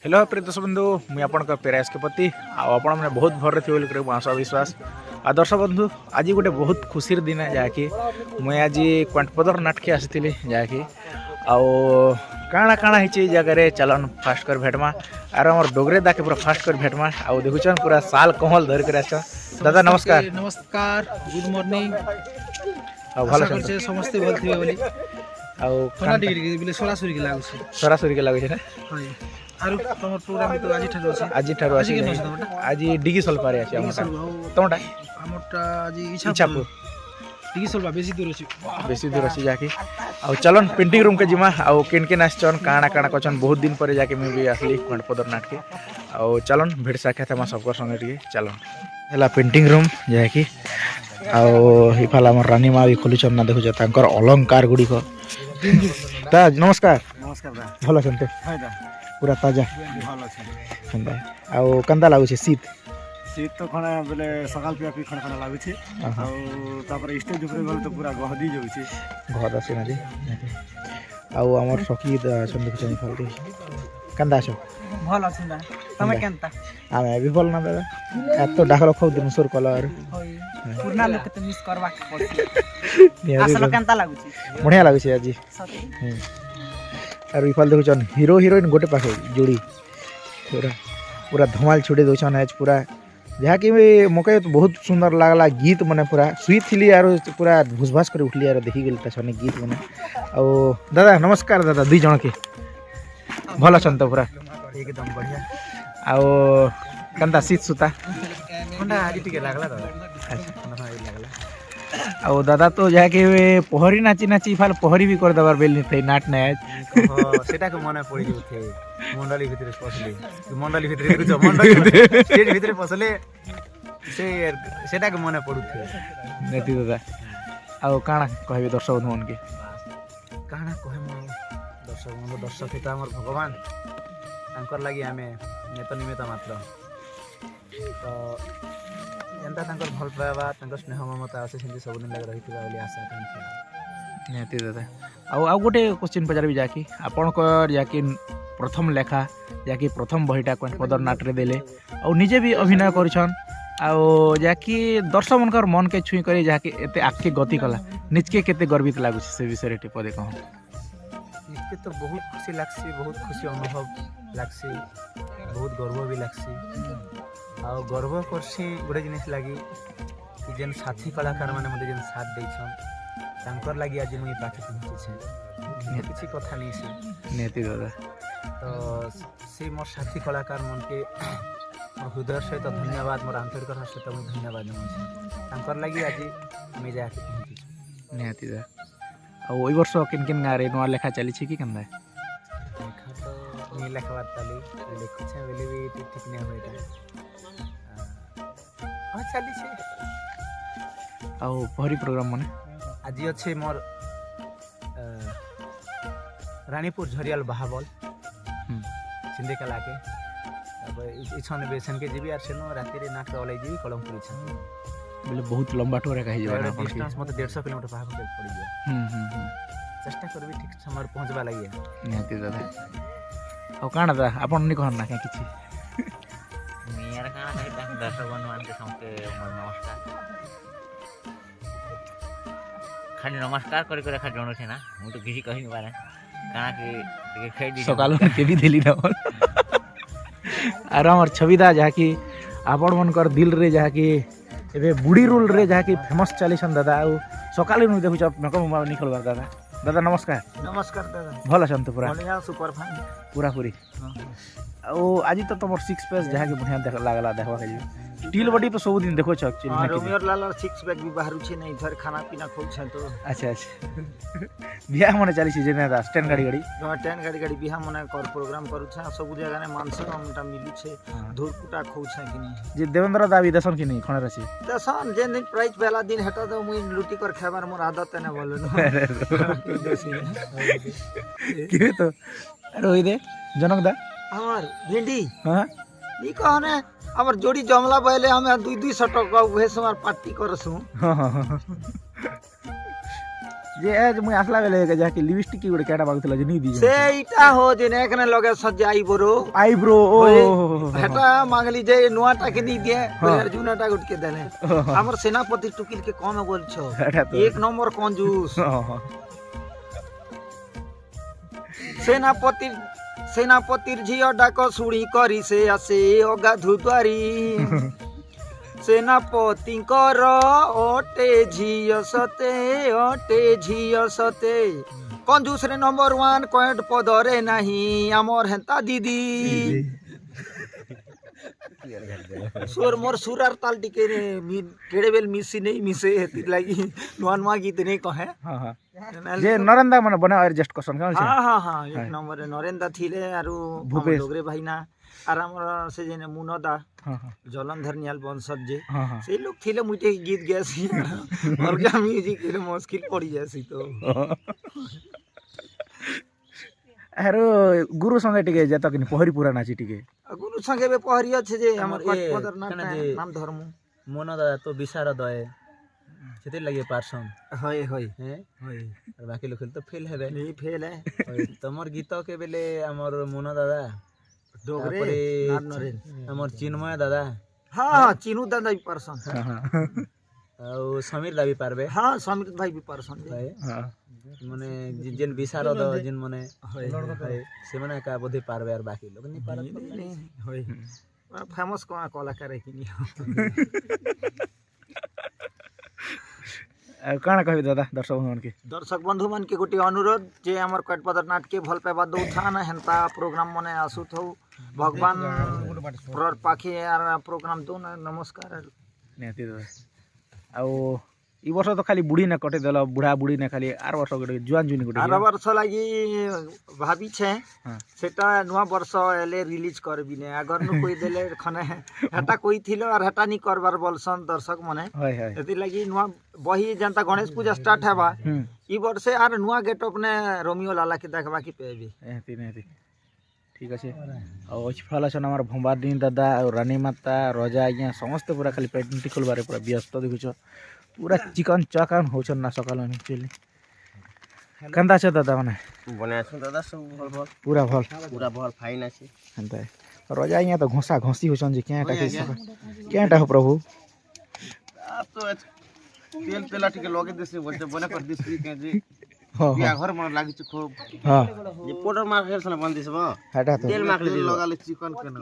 Hello प्रिय दर्शक बंधु मुझे आपण पेरास के पति आपण मैंने बहुत भर थी आशा विश्वास आ दर्शक बंधु आज गोटे बहुत खुशी दिन है जहाँकि मुझे आज क्वांटपदर नाटक आसी जहाँकि आउ काଣା काଣା होती जगह चलन फास्ट कर भेटमा आर आम डोगरे दाके पूरा फास्ट कर भेटमा आउ देखुन पूरा साल कमल धरिक आस दादा नमस्कार नमस्कार गुड मॉर्निंग भल समस्ते भल थिबे बोली आउ कोना डिग्री बिले सरासरी के लागु छै सरासरी के लागु छै ना हाय आरो तमर प्रोग्राम तो आज ठारो आज आज डिगी सल पारे अछि हमटा तोटा हमटा आज इच्छापुर डिगी सल बेसी दूर अछि जाके आउ चलन पेंटिंग रूम के जिमा आउ केन केन आछन काଣା काଣା कचन बहुत दिन पर जाके मैं भी आसली क्वांटपदर नाटके आउ चलन भेट साक्षात हम सबको संगे टिके चलन हला पेंटिंग रूम जाके आउ इफाल हमर रानी माँ भी खोलुछन ना देखुछ तांकर अलंकार गुडी को ता नमस्कार नमस्कार भल अछन्ते हाय दा पूरा ताजा भल छै हंदा आउ कंदा लागु छै शीत शीत तो खना बोले सकाल पिया पी खना लागु छै आ तापर स्टेज ऊपर गल तो पूरा गहदी जाउ छै घर आसी ना जे आउ हमर सखी छन देखुछ इफाल कंदा छो भल अछि ना तमे केनता आमे भी भल ना दादा एत डाकल खौ दिन सुर कलर पुरना लोक के मिस करबा के पड़छ असल केनता लागु छै बढ़िया लागु छै आज और इफाल देखुन हीरो हीरोइन गोटे पाखे जोड़ी पूरा पूरा धमाल छुटे दौन आज पूरा जहाँकि मके तो बहुत सुंदर लगला गीत मैंने पूरा सुई थी यार पूरा भूसभास कर उठली यार देखी गली छने गीत मैंने आ दादा नमस्कार दादा दुई जन के भल अच्छा तो पूरा एकदम बढ़िया आओ कंदा शीत सुता ठंडा आज टिके लागला दादा अच्छा लागला आउ दादा तो जाके पहरी नाची नाची फाल पहरी भी कर दबार बेल नहीं नाट नाच सेटा के मने पड़ी उठे मंडली भितर पसले मंडली भितर जो मंडली स्टेज भितर पसले से सेटा के मने पड़ुथे नेती दादा आउ काଣା कहबे दर्शक बंधु मन के काଣା कहे म दर्शक हित हमर भगवान तांकर लागि हमें नेत निमित्त मात्र तो एंता तांकर भल पावा तांकर स्नेह ममता आसे सिंधी सब दिन लग रहिथिबा बोली आशा कांक्षा नेती दादा आउ गोटे क्वेश्चन पचारि जाकि आपणकर जाकि प्रथम लेखा जाकि प्रथम बहिटा क्वांटपदर नाटरे देले आउ निजे भी अभिनय करछन आउ जाकि दर्शक मनकर मन के छुई करे जाकि एते आके गति कला निजके केते गर्वित लागु से विषय रे पदे कहूं इसके तो बहुत खुशी लागसी बहुत खुशी अनुभव लागसी बहुत गर्व भी लागसी आ गर्व करसी गोटे जिनिस लगी कि जेन साथी कलाकार माने मते जेन साथ दैछन तांकर लगी आज मुई पाठी पहुंची छे किछि कथा नहीं से नेती दादा तो से मोर साथी कलाकार मन के मोर हृदय सहित धन्यवाद मोर आंतरिकता सहित मुई धन्यवाद देमु तांकर लगी आज मैं जाके पहुंची नेती दादा आ ओई वर्ष किन किन गारे नवा लेखा चली छी कि कंदा लेखा तो नहीं लेखबात ताली लेखु छे बेले भी ठीक नहीं होइता हाँ चली छे आउ पहरी प्रोग्राम माने आज अच्छे मोर रानीपुर झरियाल बहाबल सिंधे कला के अब इछन बेसन के जीबी आर सेनो राति रे नाक ओलै जीबी कलमपुर इछन बोले बहुत लंबा टोरे कहि जबा ना डिस्टेंस मते 150 किलोमीटर पाखा के पड़ी गया चेष्टा करबी ठीक समय पहुंचबा लागि नेती दादा आउ काଣା दादा आपन नि कहन ना के किछि मेरा काना नहीं था दर्शक बंधुमान के समके मोर नमस्कार खाली नमस्कार करे करे खा जणो छे ना मु तो किसी कहि नहीं पारे काना के खेड दी सकाल के भी देली ना आर हमर छविदा जहाँकि आपण मनकर दिल रे जहाँकि एबे बुढ़ी रोल रे जहाँकि फेमस चलीसन दादा आउ सकाले नु देखु छ मेको मोबाइल निकलबार दादा दादा नमस्कार नमस्कार दादा भल अछन तो पूरा बढ़िया सुपर फाइन पूरा पूरी ओ आज तो तुम सिक्स पैक जहाँ के बढ़िया देख लागला देखवा के टील बॉडी तो सब दिन देखो छ एक्चुअली रोमियर लाल सिक्स पैक भी बाहर छे नहीं इधर खाना पीना खूब छे तो अच्छा अच्छा बियाह मने चली छी जेना दा स्टैंड गाड़ी गाड़ी जो ट्रेन गाड़ी गाड़ी बिहा मने कर प्रोग्राम करू छे सब जगह ने मानसिक हमटा मिली छे धुरकुटा खूब छे कि नहीं जे देवेंद्र दाबी दसन कि नहीं खणे रसी दसन जे दिन प्राइस वाला दिन हटा दो मुई लुटी कर खाबार मोर आदत ने बोलो के तो रोई दे जनक दा हमर भिंडी हां ई कहने हमर जोड़ी जमला बहले हमें 2-2 टका उहे समार पार्टी करसु हां हां যে আজ মুই আসলা বেলে যাকে লিপস্টিক কি গোটে কেটা বাগুଥିଲା যে নি দি সেইটা হো যে এখানে লগে সজাই বড় আইব্রো ও হেটা মাগলি যে নোয়াটা কে নি দিয়ে জুনাটা গুটকে দেনে আমার সেনাপতি টুকিল কে কম বলছো এক নম্বর কঞ্জুস সেনাপতির ঝিও ডাক শুড়ি করি সে আসে অগাধু দ্বারি সেনাপতিঙ্কর অটে ঝিও সতে কঞ্জুস রে নম্বর 1 পয়েন্ট পদরে নাহি আমর হেন্তা দিদি সুর মোর সুরার তাল টিকে রে কেড়ে বেল মিশি নেই মিশে হেতি লাগি নোয়া গীত নেই কহে যে নরেন্দা মানে বনা এডজস্ট করছন কেমন আছে হ্যাঁ এক নম্বরে নরেন্দা থিলে আরু ভূপেশ ডোগরে ভাইনা আর আমার সে যে মুনদা জলন্ধর নিয়াল বংশজ যে সেই লোক থিলে মুইতে গীত গেছি অর্গা মিউজিক রে মুশকিল পড়ি যাসি তো আরো গুরু সঙ্গে টিকে যেত কিনি পহরি পুরা নাচি টিকে গুরু সঙ্গে বে পহরি আছে যে আমার কটপদর নাম ধর্ম মনদা তো বিশারদ হয় সেতে লাগে পারসন হয় হয় হ্যাঁ আর বাকি লোক তো ফেল হবে নি ফেল है তোমার গীত কে বেলে আমার মন দাদা ডোগরে নাম নরেন আমার চিন্ময় দাদা হ্যাঁ চিনু দাদা भी পারসন ଆଉ ସମୀର ଦା ବି ପାରବେ हाँ समीर भाई भी पारसन ମାନେ ଯେନ୍ ବିଶାରଦ ଯେନ୍ ମାନେ ସେମାନେ ଏକା ବୋଧେ ପାରବେ ଆର ବାକି ଲୋକ ନି ପାରବେ होय फेमस कलाकार है कि କାଣା କହିବି ଦାଦା ଦର୍ଶକ ମାନକେ दर्शक बंधु मन के गोटे अनुरोध जे हमर कटपदर नाट के भल पाइबा दउथान हेंता प्रोग्राम मने आसुत हो भगवान प्रर पाखे यार प्रोग्राम दो नमस्कार ନିହାତି ଦାଦା ଆଉ ଇ ବର୍ଷ ତ ଖାଲି ବୁଢ଼ୀ ନା କଟେଇ ଦେଲ ବୁଢ଼ା ବୁଢ଼ୀ ନା ଖାଲି ଆର ବର୍ଷ ଗୋଟେ ଜୁଆନ୍ ଜୁନି ଗୋଟେ आर वर्ष लागी भाबी छे सेटा नुआ वर्ष एले रिलीज करबी ने अगर नु कोई देले खने हटा कोई थिलो और हटा नी करबार बोलसन दर्शक मने হয় হয় एति लागी नुआ बही जनता गणेश पूजा स्टार्ट हेबा ई वर्ष आर नुआ गेटअप ने रोमियो लाला के देखबा की पेबी ନିହାତି ନିହାତି ଠିକ୍ ଅଛି ଆଉ ଅଛି ଫଳ ଅଛନ୍ ଆମର ଭମ୍ବାରୀ ଦାଦା ଆଉ ରାନୀ ମାତା ରଜା ଆଜ୍ଞା ସମସ୍ତେ ପୁରା ଖାଲି ପେଣ୍ଟି ଖୋଲବାରେ ପୁରା ବ୍ୟସ୍ତ ଦେଖୁଛ ପୁରା ଚିକନ୍ ଚକାନ୍ ହଉଛନ୍ ନା ସକାଳୁ ଆକ୍ଚୁଆଲି କେନ୍ତା ଅଛ ଦାଦା ମାନେ ବନେ ଆଛୁ ଦାଦା ସବୁ ଭଲ ଭଲ ପୁରା ଭଲ ପୁରା ଭଲ ଫାଇନ୍ ଅଛି ହେନ୍ତା ରଜା ଆଜ୍ଞା ତ ଘଷା ଘଷି ହଉଛନ୍ ଯେ କେଁଟା କେଁଟା ହୋ ପ୍ରଭୁ ତ তেল তেলা টিকে লগে দেছে বলতে বনে কর দিছি কে যে হ্যাঁ বিয়া ঘর মন লাগিছে খুব হ্যাঁ যে পোডর মার হেরছনা বন দিছ বা হেটা তো তেল মাখলে লগালে চিকন কেন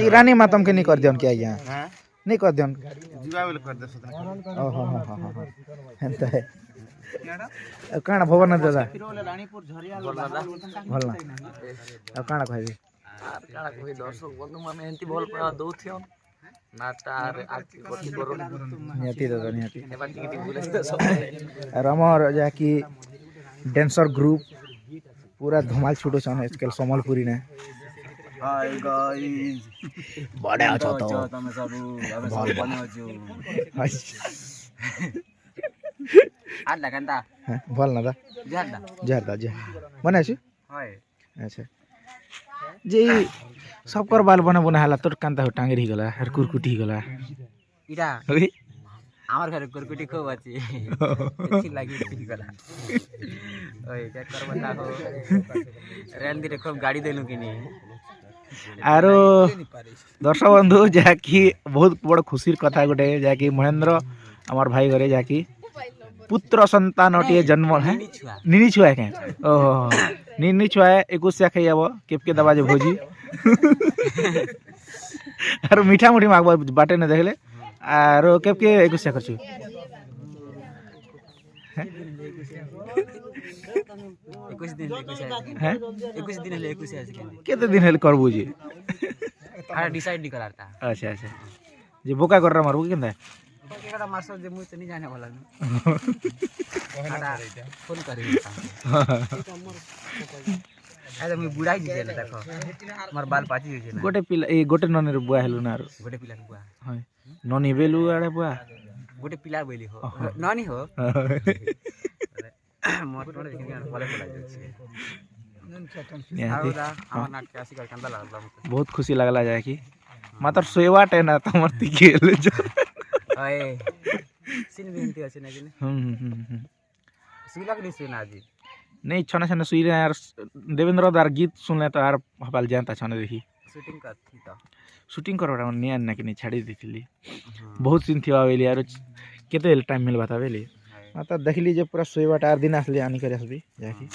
এই রানী মাতম কে নি কর দিয়ন কি আজ্ঞা হ্যাঁ নি কর দিয়ন জিবা বেলে কর দেছ ଓ ହଁ ହଁ ହଁ ହଁ ହେନ୍ତା ହେ ଆଉ କାଣା ଭବନ ଦାଦା रानीपुर झरिया ଭଲ ନା ଆଉ କାଣା କହିବି काला कोई दर्शक बंधु माने एंती भल पा दउथियन नाटा रे आकी गति करो ନିହାତି ଦାଦା ନିହାତି एबा टिके बुले सब আর আমার যাকি ড্যান্সর গ্রুপ পুরা ধমাল ছুটছন আজকাল সম্বলপুরি না হাই গাইস বড় আছো তো তুমি সব ভাল বনে আছো আর লাগান্তা ভাল না দা জাদা জহর দা জহর মনে আছে হাই আচ্ছা যে सबकर बाल बना बना हला तोर कांता टांगरी गला हर कुरकुटी गला ইটা ओए আমার ঘরে কুরকুটি খুব আছে কি লাগি ঠিক গলা ওই কে করবা না হো রেল দিরে খুব গাড়ি দেলু কিনি আর দর্শক বন্ধু যাকি বহুত বড় খুশির কথা গোটে যাকি মহেন্দ্র আমার ভাই ঘরে যাকি পুত্র সন্তানটিଏ জন্ম হ্যাঁ নিনি ছুয়া কে ওহো নিনি ছুয়া 21 খাই যাব কেপকে দবা যে ভোজি আর মিঠা মুঠি মাগবা বাটে না দেখলে আর কেপকে 21 করছু হ্যাঁ 21 दिन ले 21 আছে কেন কেতে দিন হেল করবু জি আর ডিসাইড নি करारता আচ্ছা আচ্ছা যে বোকা কররা মারবু কেনতা केड़ा मास्टर जे मुई त नहीं जाने वाला फोन करी अरे मुई बुढ़ाई जे देखो मार बाल पाची जे ना गोटे पिला ए गोटे ननेर बुआ हेलु ना गोटे पिला बुआ हाय ननी बेलु आड़े बुआ गोटे पिला बोली हो नानी हो मोर तोड़े के बोले बोला जाय आवला हमर नाट के आसी कर कंदा लागला बहुत खुशी लागला जाय कि मात्र सोयवा टेना तमरती गेल जो ओए सिन बिनती अछि ना कि सुला कि नहीं सुना आज नहीं छने छने सुई रहे यार देवेंद्र दार गीत सुनले तो यार हपाल जानता छने देखी शूटिंग कर थी तो शूटिंग करवाटा नहीं आना कि नहीं छाड़ी देथिली बहुत सीन थिवा बेली यार केते टाइम मिल बाता बेली माता देखली जे पूरा सोइबाटा आर दिन आसली आनी करे आसबी जाकी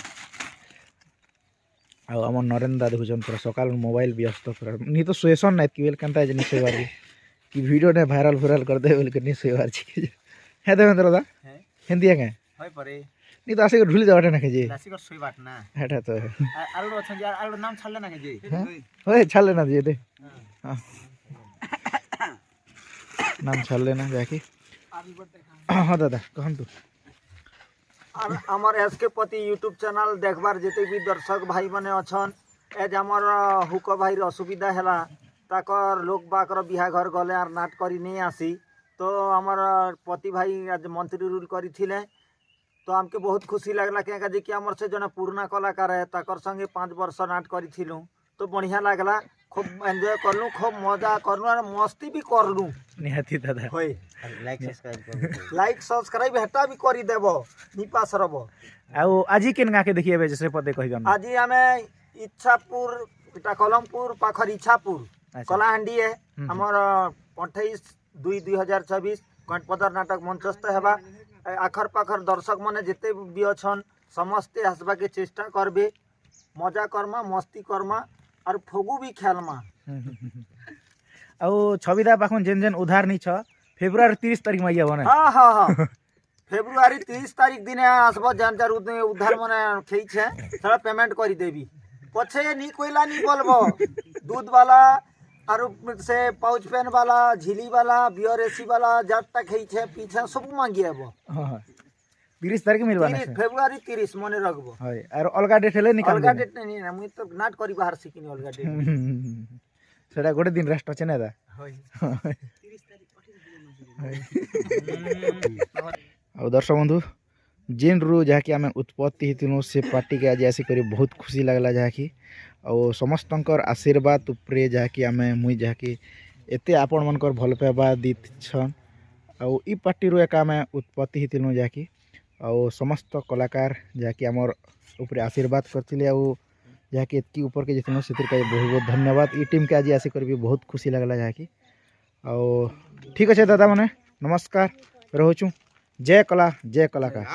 आ हमर नरेंद्र दादा देखुछन पूरा सकाल मोबाइल व्यस्त पूरा नहीं तो सोएसन नाइट कि बेल कंता जे नहीं सोइबार कि वीडियो ने वायरल कर दे बोल के नहीं सोइबार छी है देवेंद्र दा है हिंदी है होय परे नहीं तो आसे ढुली जावटे ना जे लासी कर सोई बाट ना हेटा तो आलू अछन यार आलू नाम छाड़ले ना के जे ओए छाड़ लेना जे दे हाँ। नाम छाड़ लेना जाके हाँ दादा कहन तू आमर एसके पति यूट्यूब चैनल देखबार जेते भी दर्शक भाई माने अछन एज आमर हुक भाई असुविधा हैला ताकर लोक बाकर बिहा घर गले आर नाट करी नहीं आसी तो आमर पति भाई आज मंत्री रूल करी थिले तो हमके बहुत खुशी लगला क्या जे कि आमर से जने पुराना कलाकार है ताकर संगे 5 वर्ष नाट करी थिलु तो बढ़िया लागला खूब एंजॉय करलु खूब मजा करलु और मस्ती भी करलु निहाती दादा होय लाइक सब्सक्राइब हेटा भी करी देबो निपा सरबो आउ आजी केन गा के देखिए बे जैसे पते कहि गन आज आमे इच्छापुर इटा कलमपुर पाखर इच्छापुर अच्छा। कलाहांडी है हमर 28/2/2024 कंठपदर नाटक मंचस्थ हेबा आखर पाखर दर्शक माने जेते भी अछन समस्ते हसबा के चेष्टा करबे मजा करमा मस्ती करमा और फगु भी खेलमा आउ छविदा पाखन जेन जेन उधार नहीं छ फेब्रुआरी 30 तारिख में आइया बने हाँ हाँ हाँ फेब्रुआरी 30 तारिख दिन आसबो जान जार उधार माने खेई छे सारा पेमेंट करी देबी पछे नी कोइला नी बोलबो दूध वाला और से पाउच पेन वाला झिली वाला बियर एसी वाला जाटा खेई छे पीछे सब मांगी आबो हां 30 तारिख मिलबा 30 फेब्रुआरी 30 मने रखबो हाय और अलगा डेट हेले निकाल अलगा डेट नहीं ना मुई तो नाट करी बाहर सिकिनी अलगा डेट सेटा गोटे दिन रेस्ट अछि ना दा होय ଆଉ ଦର୍ଶକ ବନ୍ଧୁ ଯେନ୍ରୁ ଯାହାକି ଆମେ ଉତ୍ପତ୍ତି ହେଇଥିଲୁ ସେ ପାର୍ଟିକେ ଆଜି ଆସିକରି ବହୁତ ଖୁସି ଲାଗିଲା ଯାହାକି ଆଉ ସମସ୍ତଙ୍କର ଆଶୀର୍ବାଦ ଉପରେ ଯାହାକି ଆମେ ମୁଇଁ ଯାହାକି ଏତେ ଆପଣମାନଙ୍କର ଭଲ ପାଇବା ଦେଇଛନ୍ ଆଉ ଇ ପାର୍ଟିରୁ ଏକା ଆମେ ଉତ୍ପତ୍ତି ହେଇଥିଲୁ ଯାହାକି ଆଉ ସମସ୍ତ କଳାକାର ଯାହାକି ଆମର ଉପରେ ଆଶୀର୍ବାଦ କରିଥିଲେ ଆଉ ଯାହାକି ଏତ୍କି ଉପରକେ ଯାଇଥିଲୁ ସେଥିପାଇଁ ବହୁତ ବହୁତ ଧନ୍ୟବାଦ ଇ ଟିମ୍କେ ଆଜି ଆସିକରି ବି ବହୁତ ଖୁସି ଲାଗିଲା ଯାହାକି ଆଉ ଠିକ୍ ଅଛେ ଦାଦା ମାନେ ନମସ୍କାର ରହୁଛୁ जय कला जय कलाकार।